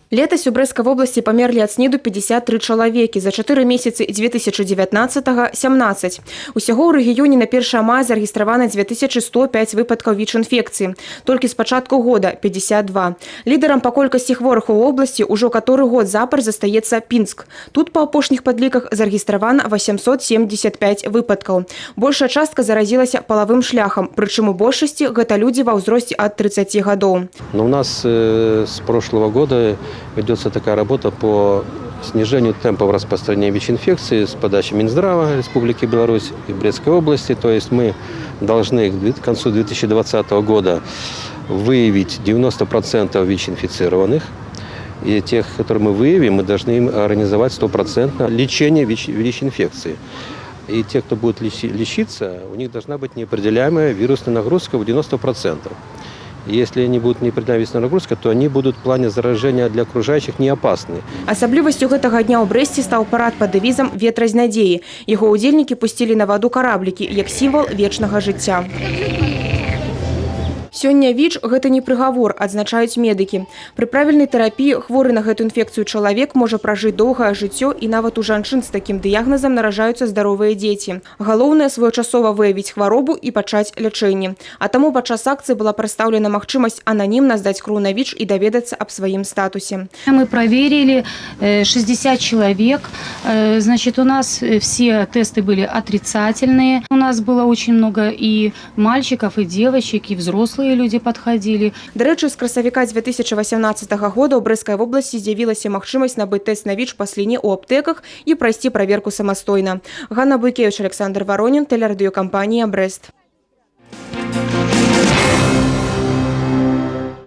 Летась у Брэсцкай вобласці памерлі ад СНІДу 53 чалавекі, за 4 месяцы 2019-го – 17. Усяго ў рэгіёне на 1 мая зарэгістравана 2105 выпадкаў ВІЧ-інфекцыі. Толькі з пачатку года – 52. Лідарам па колькасці хворых у вобласці ўжо каторы год запар застаецца Пінск. Тут па апошніх падліках зарэгістравана 875 выпадкаў. Большая частка заразілася палавым шляхам, прычым у большасці гэта людзі ва ўзросце ад 30 гадоў. Но у нас с прошлого года ведется такая работа по снижению темпов распространения ВИЧ-инфекции с подачи Минздрава Республики Беларусь и Брестской области. То есть мы должны к концу 2020 года выявить 90% ВИЧ-инфицированных. И тех, которые мы выявим, мы должны им организовать 100% лечение ВИЧ-инфекции. И те, кто будет лечиться, у них должна быть неопределяемая вирусная нагрузка в 90%. Если не будут неопределяемая вирусная нагрузка, то они будут в плане заражения для окружающих не опасны. Асаблівасцю гэтага дня ў Брэсце стаў парад пад дэвізам «Ветразь надзеі». Яго ўдзельнікі пусцілі на ваду караблікі як сімвал вечнага жыцця. Сёння ВІЧ – гэта не прыгавор, адзначаюць медыкі. Пры правільнай тэрапіі хворы на гэту інфекцыю чалавек можа пражыць доўгае жыццё, і нават у жанчын з такім дыягназам наражаюцца здаровыя дзеці. Галоўнае – своечасова выявіць хваробу і пачаць лячэнне. А таму падчас акцыі была прадстаўлена магчымасць ананімна здаць кроў на ВІЧ і даведацца аб сваім статусе. Мы проверили 60 человек. Значит, у нас все тесты были отрицательные. У нас было очень много и мальчиков, и девочек, и взрослых. Люди подходили. Дарэчы, з красавіка 2018 года ў Брэсцкай вобласці з'явілася магчымасць набыць тэст на ВІЧ па сліне ў аптэках і прайсці праверку самастойна. Ганна Буйкевіч, Александр Воронін, тэлерадыёкампанія «Брэст».